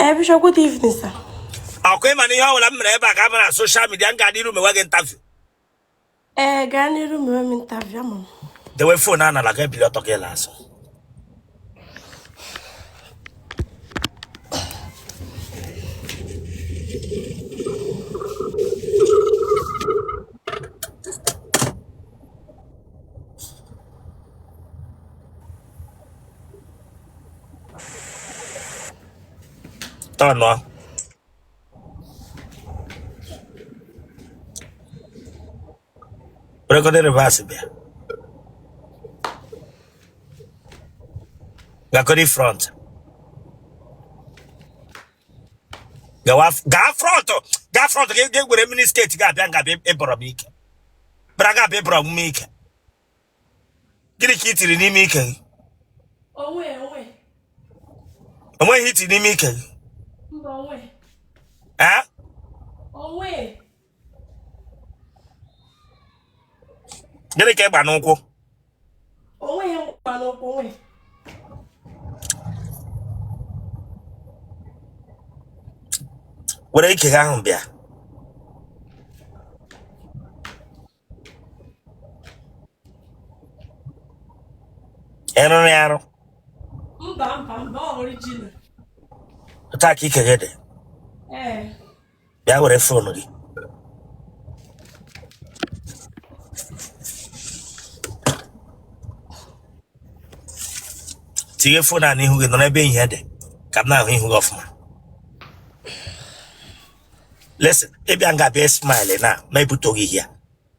Bishop, good evening, sir. Okay, man, you all am never come on social media and got you me interview. Gani room interview, mom. The way phone na like a pilot of last. Turn on. We're going to reverse it. We're going front. Go front. Get with a mini skate. Got a baby. Braga paper make. Get a kit in the making. Away. And when hit in the making. Away. Huh? Away. Get a cab and uncle. Away. What a kick on there. Arrow. Original. Attack you can get it. That would have phone. See your phone and who will not be here. Come now, who off man. Listen, if you got be smiling now, maybe to here.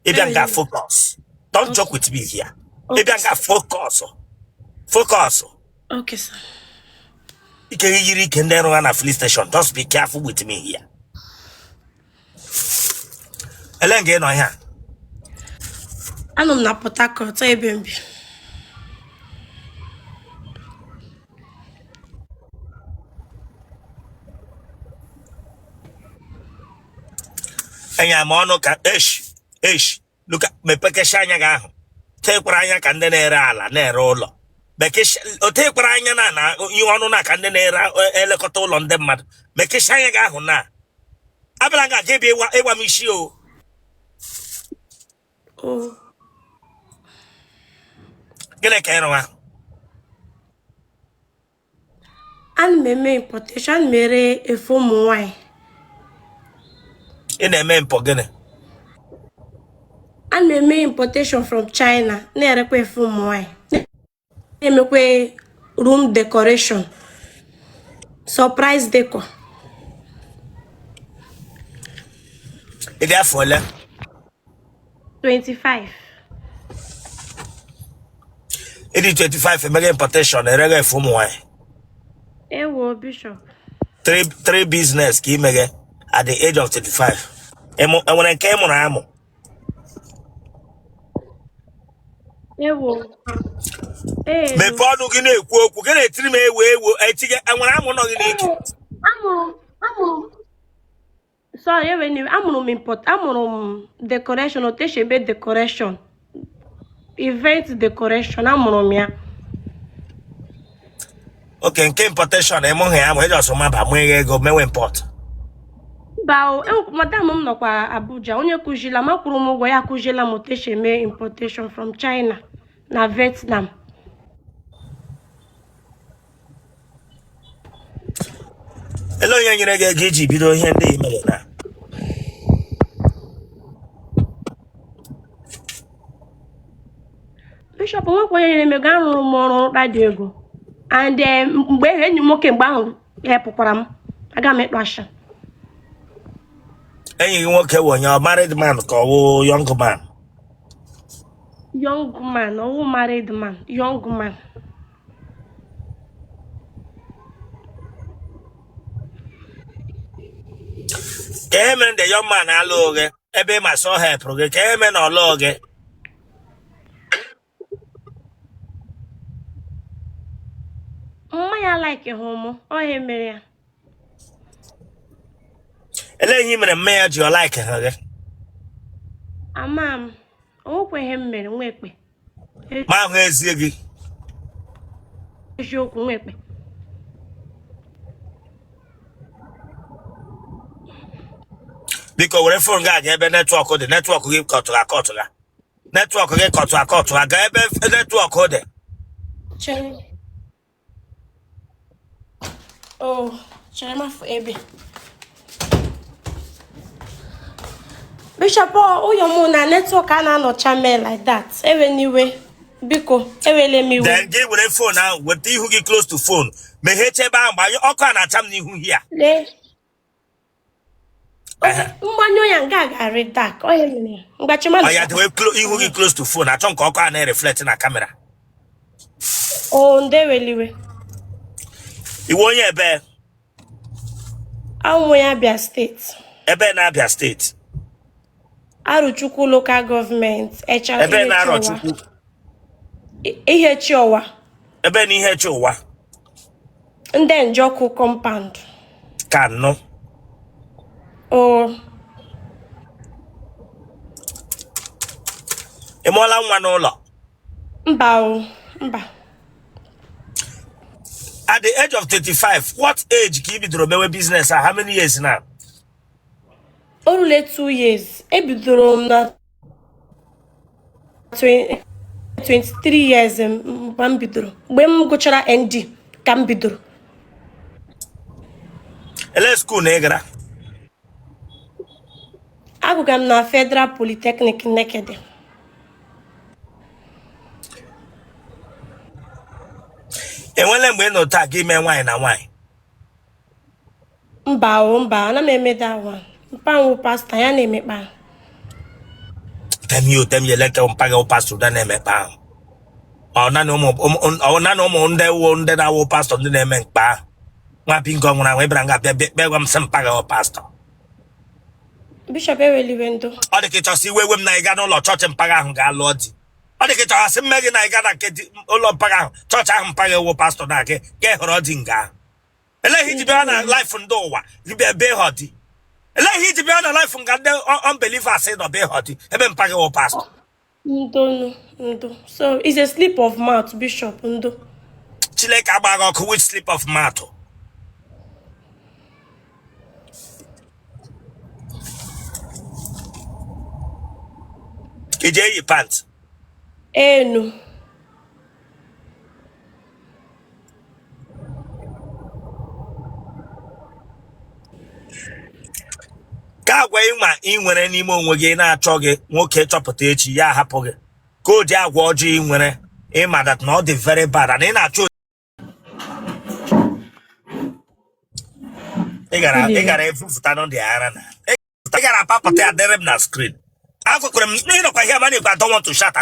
If you got focus, don't joke with me here. If you got focus. Okay, sir. You can then run a police station. Just be careful with me here. Ellen get on here. I'm not Port Harcourt, baby. And I'm on look at me pekeshanya gaho. Take Ryan can then era ne roll. Bekish take Ryan na you want to can then era elecotol on them mad. Mekeshanya gaho na. Ablanga JB ewa mishio. Oh. Get a camera. And me importation mere a form wine. In a man pogene. And me importation from China. Near a form wine. Make room decoration. Surprise decor. It therefore 25. it is 25 million importation a regular from wine. Ewo Bishop. Three business key mega at the age of 35. And when I came on ammo. Ewo. Me pardon gine ku get a trim away and when I'm not in I'm sorry, when I'm import, I'm decoration, or bed decoration, event decoration. I'm here. okay, came protection among him. I just remember when go me import. Bao, madam, no kwa Abuja. Onye kujila makuru mo ya kujila moteshe me importation from China na Vietnam. Hello, young nigga, Gigi, be doing here now. Bishop, what way me gan more radio. And when you mock about Epogram, I got me Russia. And you walk when you're married man called young man. Young man, oh married man, young man. Came in the young man, I log it. Ebe my saw her program. Came in or log it. I like a homo. Oh, hey, Maria. And then him and a mayor, you like her. Ma'am, oh, wait him, man, wait me. Ma'am, where's Ziggy? Joke, wait me. Because where phone guy ebe network the network give cut to network give cut to ga ebe network de. Oh, Chema for Ebe. Bishop, oh, your moon and network can not channel like that. Anyway, Biko, let me then give with a phone now, with you who get close to phone. May hate about by your can attempt who here. Mmanyo yang gaga read dark. Oh, yeah, the way you who get close to phone. I don't call and reflect in a camera. Oh, they really. You won't hear bear. Aunti Abia State. Ebe na Abia State. Aruchukwu local government. Ebe na Aruchukwu. Ihe Chiowa. Ebe ni ihe Chiowa. Ndị Njoku compound. Kano. Oh. Emola nwa n'ụlọ. Mba. At the age of 35, what age can you be doing business? How many years now? Only 2 years. Ebidoro na 23 years mbidoro. Mgbe m gụchara ND ka m bidoro. Ele school na ịgara? Agụga m na Federal Polytechnic Nekede. Enwele mgbe nọ taa gị ime nwaanyị na nwaanyị? Mba, ana m eme that one. Mpanwu pastor ya na-emekpa. Tem you like mpaga pastor da na-emekpa. Ọ na no mo nde na wo pastor ndị na-eme mkpa. Nwa pingo nwụrụ anwụ ebra nga bịa gwa m sị mpaga pastor. Bishop Eweliwendo. Ọ dị ka ịchọsị iwe m na ịga n'ụlọ chọọchị mpaga ahụ ga-alụ di. Ọ dị ka ịchọsị mmegị na ịga na nke ụlọ mpaga ahụ chọọchị ahụ mpaga wo pastor na gị ka hụrụ di nga. Eleghị ji bịa na life ndị ụwa be ha di. Eleghị ji bịa na life nga ndị unbelievers nọ be ha di ebe mpaga wo pastor. Ndo. So it's a slip of mouth, Bishop Ndo. Chileke agbaghị ọkụ with slip of mouth. Ije yi pants. Enu. Ka agwa ịnwa ị nwere n'ime onwe gị na-achọ gị nwoke chọpụta echi ya hapụ gị. Ka ụdị agwa ọjọọ ị nwere ịma that na ọ dị very bad and ị na-achọ ị gara efufụta n'ọdị ara na ị gara apapụta ya dere m na screen. Agwakwara m ịnọkwa ihe mana I don't want to shout.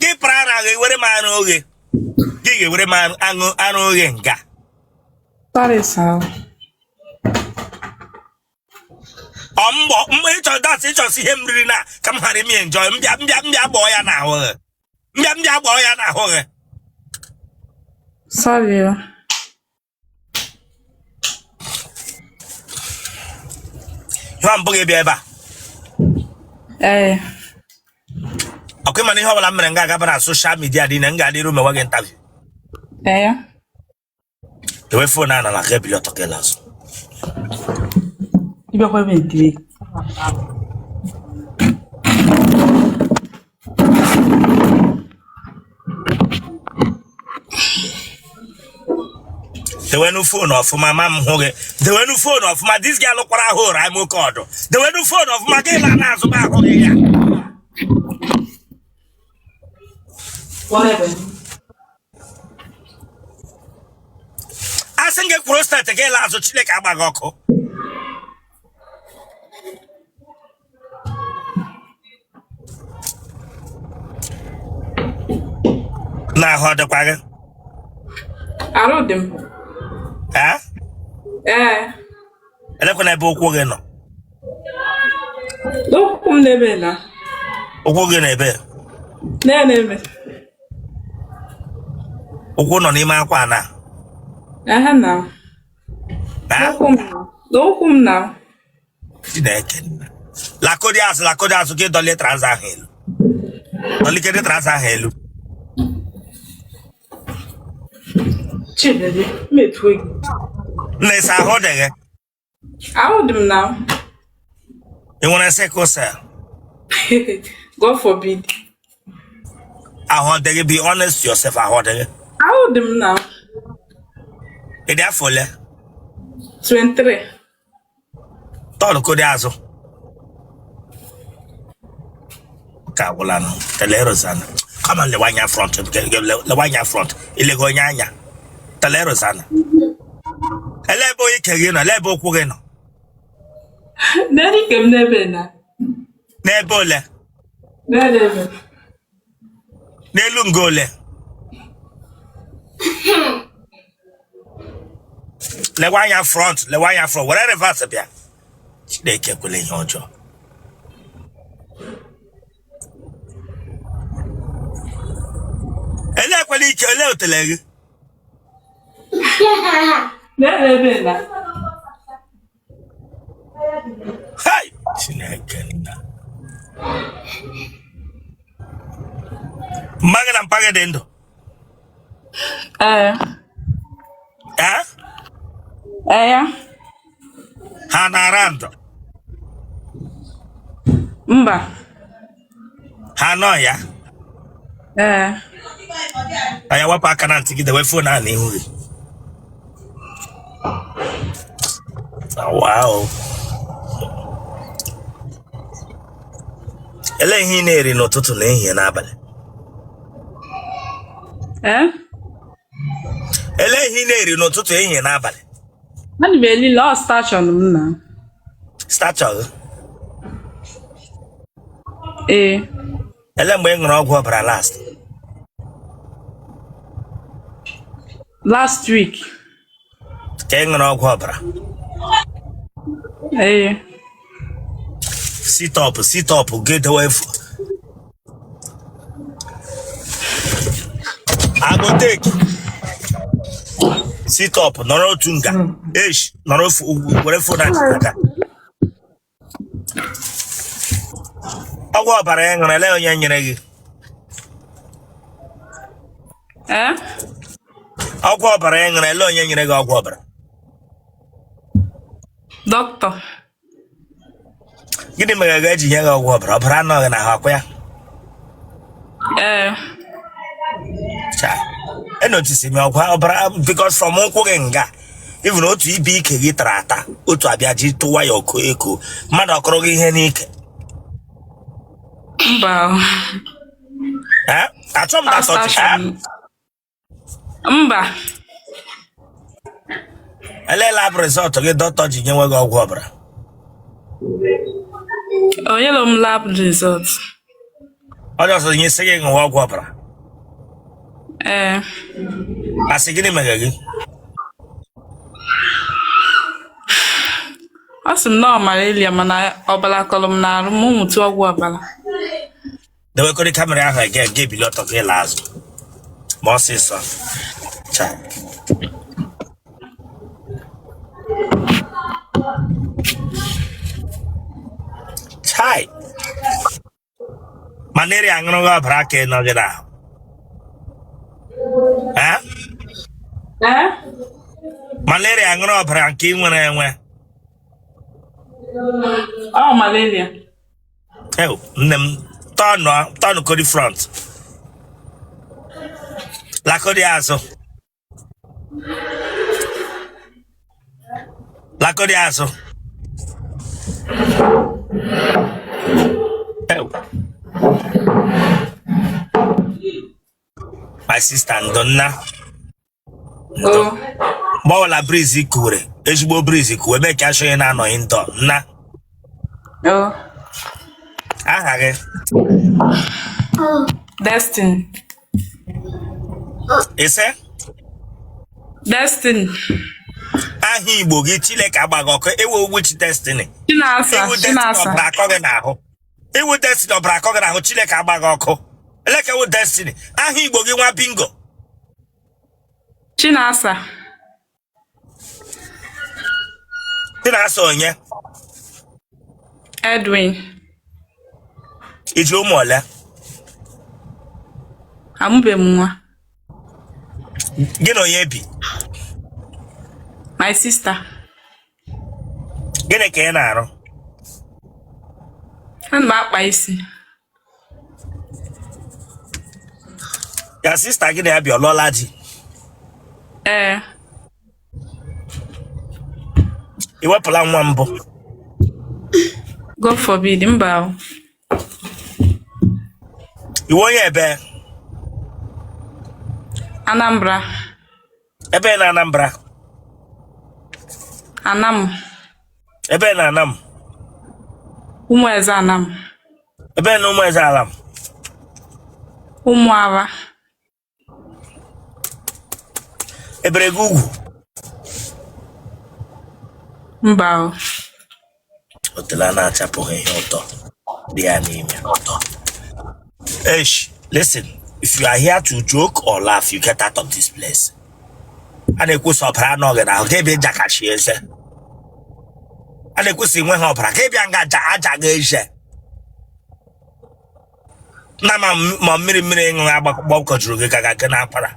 Gị para ara gị were m anụ oghe. Gị ga-ewere m anụ oghe nga. Sorry, sir. Ịchọsi ihe m riri na ka m ghara ime enjoy mbịa gbọọ ya n'ahụ gị. Mbịa gbọọ ya n'ahụ gị. Sorry. Ihe mbụ gị bịa ebe a. Okay, man, how am I going to social media? Didn't get the room again. Interview. The way for now, I get below to kill us. You are going to be. The way no phone off my mom. The way no phone off my this girl look what I hold. I'm okay. The way no phone off my girl and Nazu Oha. Whatever. I think a prostate to get Lazo Chilek Abagoko. Now, how the pagan? I know them. Huh? And I'm going to book again. Don't come there now. Ogogen ebe. Nene. Ogono n'ime akwa na. Now. Don't come now. Chineke. Lakodi asu ke dole transahelu. Dole ke transahelu. Chibedi, me twig. Nesa hodege. I hold him now. You want to say sickle God forbid. I want to be honest yourself. I want to. How old am now? It is full. 23. Todo ko diazo. Kawulano. Telero sana. Come on, lewanya front. Lewanya front. Ilego nyanya. Telero sana. Elebo ikegino. Elebo kugino. Neri kem nebe na. Nebole. Nebe. Nelungole. Lewanya front. Lewanya front. Whatever verse bia. They keep kule nyonjo. Ele kwali ike ele otele. Nebe na. Hai. Chinekenda. Magana mpaga dendo. Eh? Ya. Hanarando. Mba. Hanoya. Aya wapa aka na ntị gị dewe phone a n'ihu gị. Wow. Ele ihe ị na-eri n'ụtụtụ na ehihie n'abalị. Ele ihe ị na-eri n'ụtụtụ ehihie n'abalị. Ani me li lo station m na. Stature. Ele mgbe ị ṅụrụ ọgwụ ọbara last. Last week. Ka ị ṅụrụ ọgwụ ọbara. Sit up, get away from. I go take. Sit up, nọrọ otu nga. Nọrọ were phone aka. Ọgwụ ọbara ya ṅụrụ ele onye nyere gị. Ọgwụ ọbara ya ṅụrụ ele onye nyere gị ọgwụ ọbara. Doctor. Gịnị mere ga-eji nye gị ọgwụ ọbara? Ọbara anọghị n'ahụ akwa ya. Enochisi m ọgwụ ọbara because from ụkwụ gị nga even otu ibe ike gị tara ata otu abịa ji tụwa ya ọkụ eko mmadụ ọkụrụ gị ihe n'ike. Mba. Achọ m na tọchị. Mba. Ele lab result gị dọkịta ji nyewe gị ọgwụ ọbara. Onyelo m lab result. Ọ jọsọ nye sị gị ṅụwa ọgwụ ọbara. Asị gịnị mere gị? Ọ sị m na malaria mana ọbara kọrọ m n'arụ m nwụtụ ọgwụ ọbara. Dewekọrị kamera ahụ ga-ebili ọtọ gị ịla azụ. Ma ọsịsọ. Chai. Malaria aṅụrụ gị ọbara ka ị nọ gị n'ahụ. Malaria aṅụrụ ọbara nke ị nwere enwe. Malaria. Nne m tọnụ kodi front. Lakodi azụ. Lakodi azụ. My sister Ndonna. Gbawala breeze kuwere. Ezigbo breeze kuwe mee ka ashoye na anọghị ntọ. Nna. Aha gị. Destiny. Ise? Destiny. Aha Igbo gị Chineke agbaghị ọkụ ewe which destiny? Chinasa. Iwu destiny ọbara akọ gị n'ahụ. Iwu destiny ọbara akọ gị n'ahụ Chineke agbaghị ọkụ. Eleke wu destiny. Aha Igbo gị nwa bingo. Chinasa. Chinasa onye? Edwin. Iji ụmụ ole? Amụbe m nwa. Gị na onye bi? My sister. Gịnị ka ị na-arụ? Ana m akpa isi. Ya sister gị na-abịa ọlọla di. Iwepụla nwa mbụ. God forbid, mba. Iwe onye ebe? Anambra. Ebe na Anambra? Anam. Ebe na Anam? Ụmụeze Anam. Ebe na Ụmụeze Alam? Ụmụara. Ebere gị ugwu? Mba. Otele na-achapụghị ihe ụtọ dị ya n'ime ụtọ. Listen, if you are here to joke or laugh, you get out of this place. A na-ekwusi ọbara n'oge na ahụ ga-ebe jakachi eze. A na-ekwusi nwe ha ọbara ga-ebịa nga aja ga eze. Na ma mmiri ịṅụ agbakọjuru gị ka ga na akwara.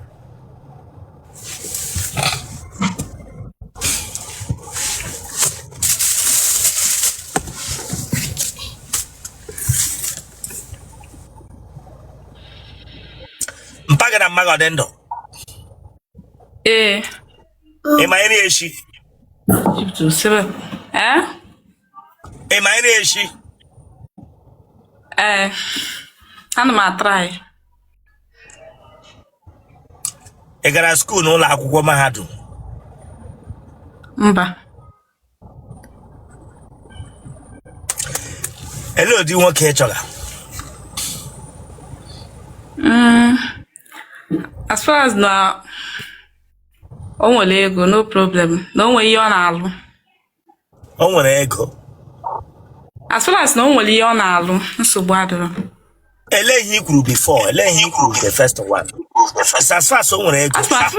Mpaga na mmaga dị ndụ. Ị ma iri eshi? Ị ma iri eshi? Ana m atrai. Ị gara skuul n'ụlọ akwụkwọ mahadum? Mba. Ele ụdị nwoke ị chọrọ? As far as na o nwere ego, no problem. Na o nwere ihe ọ na-alụ. O nwere ego? As far as na o nwere ihe ọ na-alụ, nsogbu adịrọ. Ele ihe i kwuru before, ele ihe i kwuru the first one. As far as o nwere ego. As far as o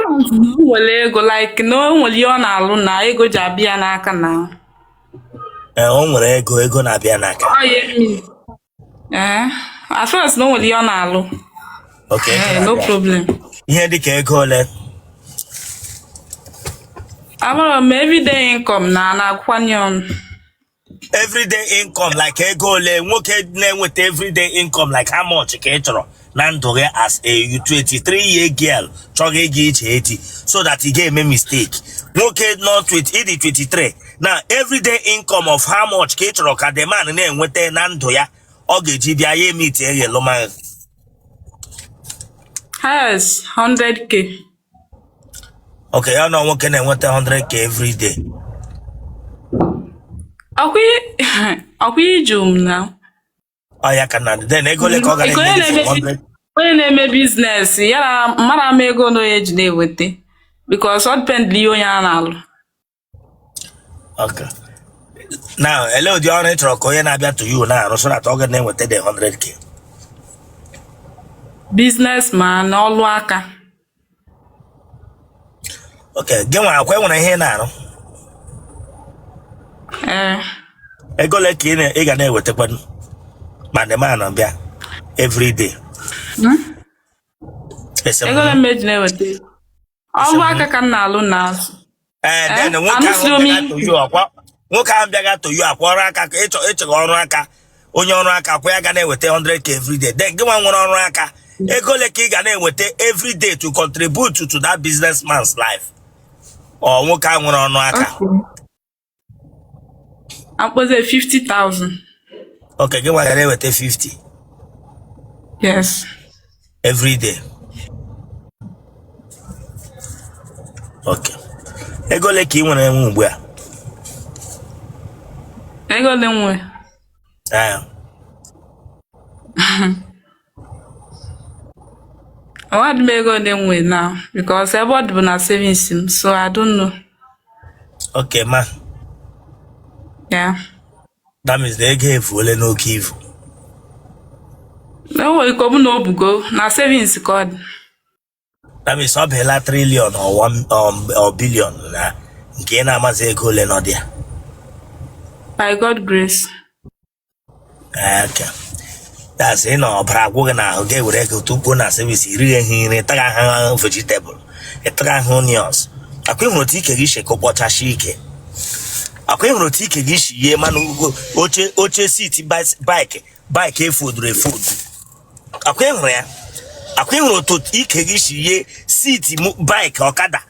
nwere ego, like na o nwere ihe ọ na-alụ na ego ji abịa n'aka na. O nwere ego na-abịa n'aka. As far as na o nwere ihe ọ na-alụ. Okay. No problem. Ihe dị ka ego ole? Amara m everyday income na-akwanye ọnụ. Everyday income like ego ole? Nwoke na-enweta everyday income like how much ka ị chọrọ na ndụ gị as a 23-year girl chọrọ ego iche eti so that ị ga-eme mistake. Nwoke not 23 na everyday income of how much ka ị chọrọ ka the man na-enweta na ndụ ya ọ ga-eji bịa ya emiti egeloma. Yes, 100k. Okay, ya na nwoke na-enweta 100k every day. Ọkwa ijum na. Ya ka na then ego ole ka ọ gara eme? Onye na-eme business ya mara m ego na onye ji na-eweta because ọ depend ihe onye a na-alụ. Okay. Now, ele ụdị ọrụ ị chọrọ ka onye na-abịa to you na-arụ so that ọ ga na-enweta the 100k? Businessman ọlụ aka. Okay, gị nwa akwa nwere ihe na-arụ? Ego ole ka ị ga na-ewetakwa ma the man bịa every day? Ego ole meji na-eweta? Ọlụ aka ka m na-alụ na azụ. Then nwoke ahụ bịaga to you akwa ọrụ aka ịchọghị ọrụ aka onye ọrụ aka akwa ya ga na-eweta 100k every day. Then gị nwa nwere ọrụ aka ego ole ka ị ga na-enweta every day to contribute to that businessman's life? Ọ nwoke ahụ nwere ọrụ aka? Akpọzie 50,000. Okay, gị nwa ga na-eweta 50? Yes. Every day? Okay. Ego ole ka ị nwere enwe ugbu a? Ego ole nwe? I want to make go them way now because I bought the savings him, so I don't know. Okay, ma. Yeah. That means they gave ole no give. No way come no bugo na savings card. That means up hela trillion or 1 or billion na nke na amaze ego ole no there. By God grace. Okay. That's bragwo na oge were ego tupu na service iri ehiri taga ha vegetable. Etaga ha onions. Akwe hụrụ ike gị sheko kpọchashi ike. akwa ịhụrụ otu ike gị isi ihe mana oche siti bike efoduru akwa ịhụrụ ya akwa ịhụrụ otu ike gị isi ihe siti bike ọkada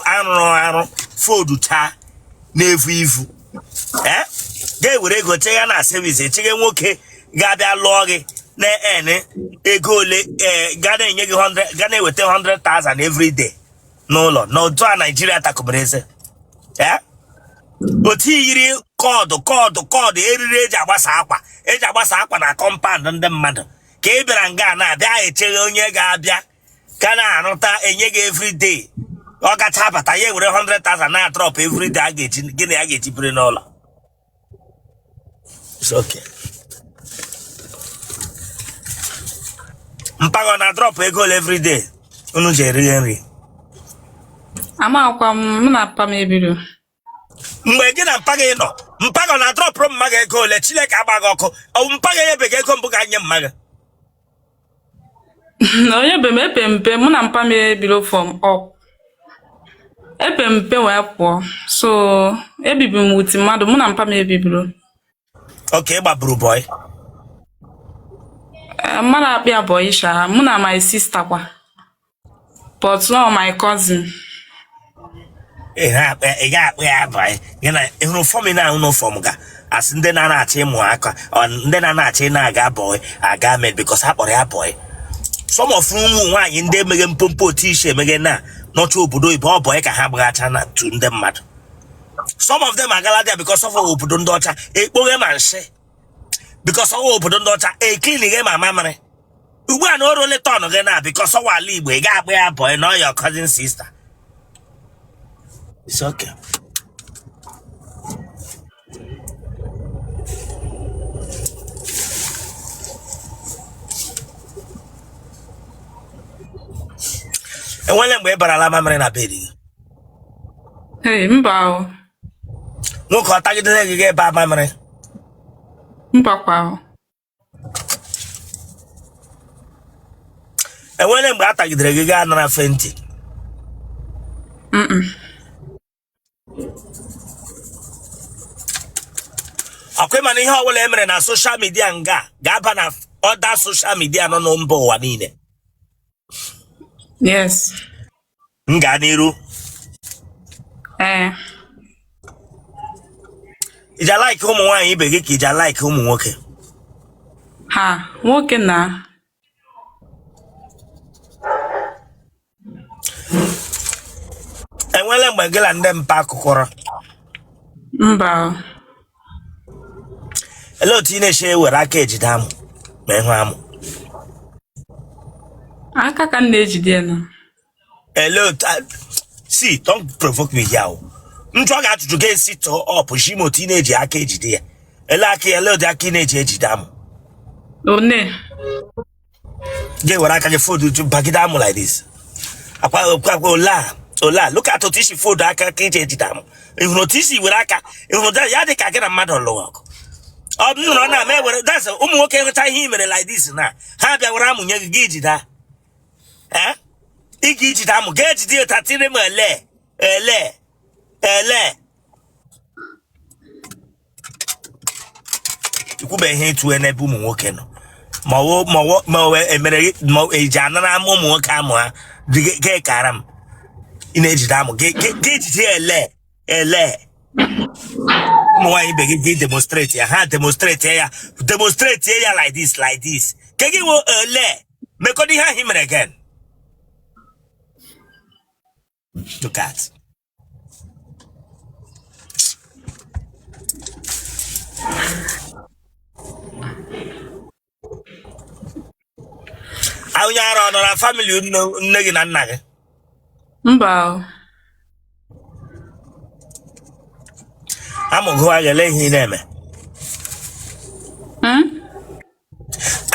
arụ fodu taa na-evu ivu ga-ewere ego chegha na service echeghe nwoke ga-abịa lụọ gị na-ene ego ole ga na-enye gị 100 ga na-eweta 100,000 every day n'ụlọ n'otu a Nigeria takụbere eze otu yiri kọdụ eriri eji agbasa akwa na kọmpand ndị mmadụ ka ị bịara nga na-abịa echeghe onye ga-abịa ka na-arụta enye gị every day ọ gacha abata ya ewere 100,000 na drop every day gịnị a ga-eji biri n'ụlọ. It's okay. Mpago na drop ego ole every day unu je eri nri. Amakwa m na papa m ebiro. Mgbe gị na mpago na drop ro mmaga ego ole Chineke agbaga ọkụ ọ mpago ya ebe ego mbụ ga nye mmaga. Na onye be m epempe mụ na papa m ebiro from up. Epempe wee pụọ so ebibi m wuti mmadụ mụ na papa m ebibiro. Okay, gbaburu boy. Mmadụ akpịa boy sha mụ na my sister kwa. But no my cousin. Ị ga-akpụ ya boy. Ịhụrụ fọm na ahụ n'ụfọm ga as ndị na-achị ịmụ aka ndị na-achị na-aga boy aga med because ha kpọrọ ya boy. Some of ụmụ nwaanyị ndị emeghe mpompo tisha emeghe na n'otu obodo ibe ọ boy ka ha gbaghacha na tu ndị mmadụ. Some of them agala there because of obodo ndị ọcha ekpoghe ma nsị because of obodo ndị ọcha eklinighe ma mamịrị ugbu a na o role turn gị na because of ala Igbo ị ga-akpụ ya boy na your cousin sister. It's okay. Enwere mgbe ị barala mamịrị na bed gị? Hey, mba o. Nwoke ọ tagidere gị ebe mamịrị? Mba kwa o. Enwere mgbe a tagidere gị gaa nara fenti? Akwa mana ihe ọbụla emere na social media nga ga-aba na other social media nọ na mba ụwa niile. Yes. Nga n'iru. Ija like ụmụ nwaanyị ibe gị ka ija like ụmụ nwoke? Ha, nwoke na. Enwere mgbe gị na ndị mpa akụkọrọ? Mba. Ele otu ị na-eche were aka ejide amụ ma ịhụ amụ? Aka ka m na-ejide na. Ele otu see, don't provoke me here. Ntụ ọ ga-atụtụ gị esi tụọ ọpụ shi ma otu ị na-eji aka ejide ya. Ele otu aka ị na-eji ejide amụ? One. Gị were aka gị fold bagide amụ like this. Akwa ola look at otu isi fold aka ka iji ejide amụ. Ịhụrụ otu isi were aka ịhụrụ ya dị ka gị na mmadụ lụọ ọgụ. Ọ bụrụ na ọ na-eme were that's ụmụ nwoke nweta ihe i mere like this na ha bịa were amụ nye gị gị ejide ị ga-ejide amụ ga-ejide ya tatịrị m ele ikwube ihe ịtụ n'ebe ụmụ nwoke nọ ma emere ma eji anara ụmụ nwoke amụ ha ga-ekara m ị na-ejide amụ ga-ejide ele ụmụ nwaanyị ibe gị demonstrate ya ha demonstrate ya like this ka gị wo ele mekọdo ihe ahụ mere again. Look at. Onye ara ọ nọ na family nne gị na nna gị? Mba. Amụgụ agele ihe ị na-eme?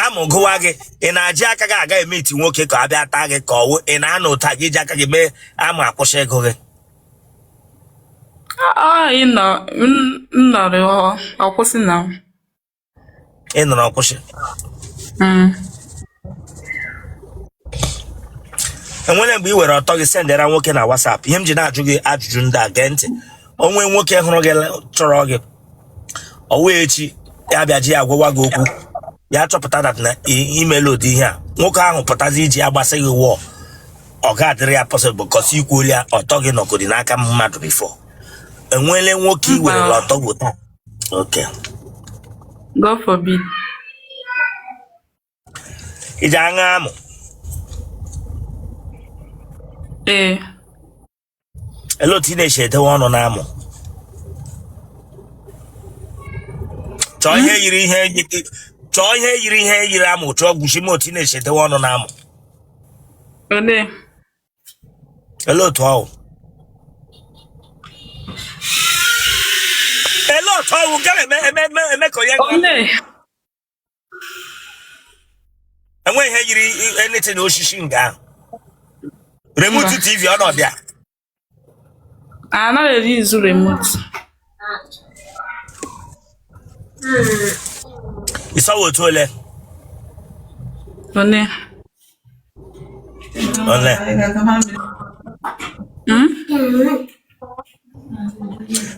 Amụgụwa gị ị na-aji aka gị aga eme iti nwoke ka abịa taa gị ka ọwụ ị na-anọ ụta gị ji aka gị mee amụ akwụsị ego gị? Ị nọrọ ọkwụsị na. Ị nọrọ ọkwụsị? Enwere mgbe ị were ọtọ gị sendera nwoke na WhatsApp ihe m ji na-ajụ gị ajụjụ ndị a gee ntị onwe nwoke hụrụ gị chọrọ gị ọwa echi ya bịa ji agwawa gị okwu ya chọpụta dat na imelu ụdị ihe a nwoke ahụ pụtazi iji agbasị gị wọọ ọ ga-adịrị ya possible because ikwuolu ya ọtọ gị nọgodi n'aka mmadụ before enweele nwoke iwerere ọtọ bụ taa okay God forbid. iji aṅa amụ ele otu ị na-eche edewe ọnụ n'amụ chọọ ihe yiri amụ chọọ gwuchi m otu ị na-eche edewe ọnụ n'amụ ele otu ọwụ eme ka onye enwe ihe yiri enete na osisi nga ahụ remote TV ọnọdụ a anaghị eri izu remote ịsawa otu ole one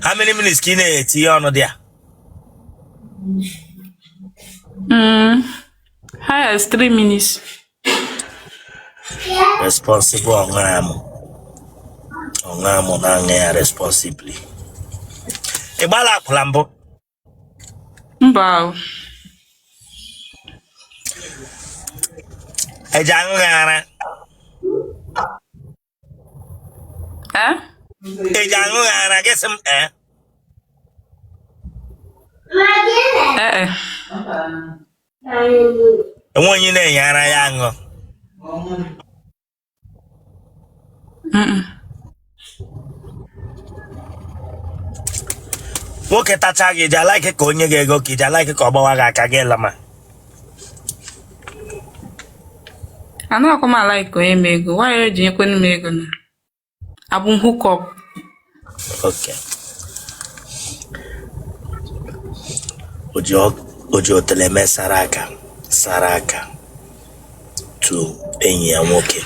how many minutes ka ị na-etinye ọnụ dị a highest 3 minutes. Responsible ọṅamụ na-aṅa ya responsibly ị gbala akwụla mbụ Mba. eji aṅụ gị ara eji aṅụ gị ara gị sị m enwe onye na-enye ara ya aṅụ nwoke tacha gị iji alaike ka onye ga-ego ka iji alaike ka ọ gbawa gị aka gị lama Anaghịkwa m alaike onye m ego why o ji nyekwenu m ego na abụ m hook up. Okay. Oji otele eme sara aka to enyi ya nwoke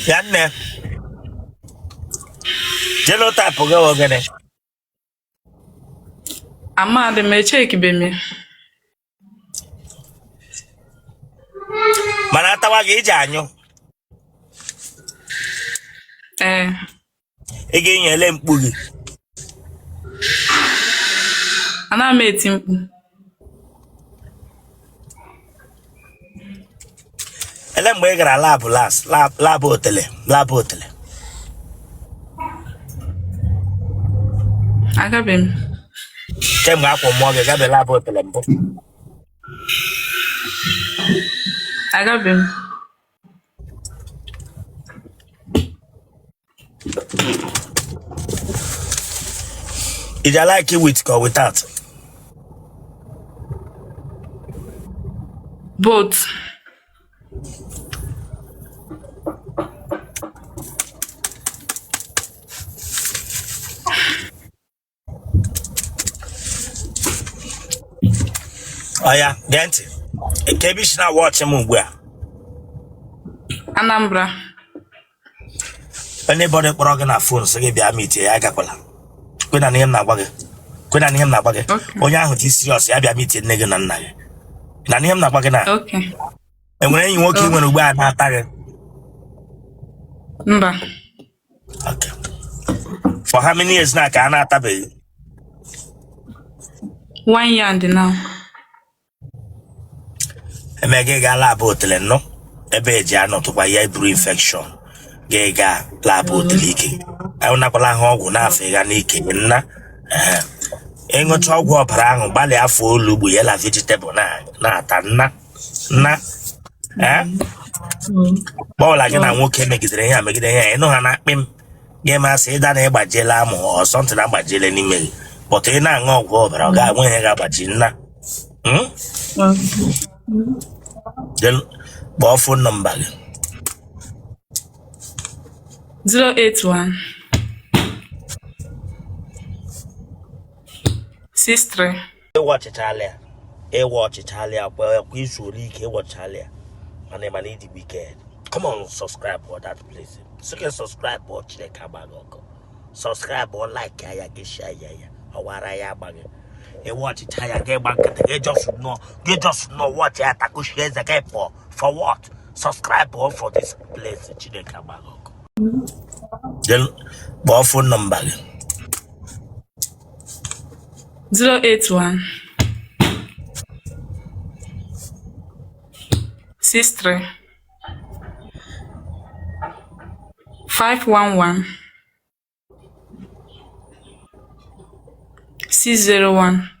ya nne genotype gị ogene Amadị m echekibe m mana atawa gị iji anyụ ị ga-enyele mkpu gị anaghị m eti mkpu ele mgbe ị gara labụ otele agabe m kemgbe akwụ mmụọ gị gabe labụ otele mbụ agabe m Did you like it with or without? Both. Oh yeah, Aunti. Kebi should not watch him where. Anambra. Anybody broken a phone so give me tea, I got Kwena ni na gbage. Onye ahụ dị serious ya bịa meet nne gị na nna gị. Na ihe m na gbage na. Okay. Enwere enyi nwoke nwere ugbu a na-ata gị. Mba. Okay. For how many years na ka a na-atabeghị? 1 year and now. Emege ga lab otele no. Ebe eji anọtụkwa ya iburu infection. Ga lab otele ike. Ayụnakwala ahụ ọgwụ na-afọ ịga n'ike nna ịṅụcha ọgwụ ọbara ahụ gbalịa afọ olugbu ya la vegetable na-ata nna gbọọla gị na nwoke megidere ihe a megide ihe ịnụ ha na-akpị m ga-emasị ịda na ịgbajiela amụ ọsọ ntị na-agbajiele n'ime gị pọtụ ị na-aṅụ ọgwụ ọbara ọ ga-enwe ihe ga-agbaji nna kpọọ fon nọmba gị 081 63 watch it earlier. watch Charlie, well, we should watch Charlie. My name is the Wicked. Come on, subscribe for that place. So you can subscribe or check out. Subscribe or like, get share, or what I am. You watch it, I get back. You just know what you have to share the game for what? Subscribe or for this place. Then, what phone number? 081 63 511 601.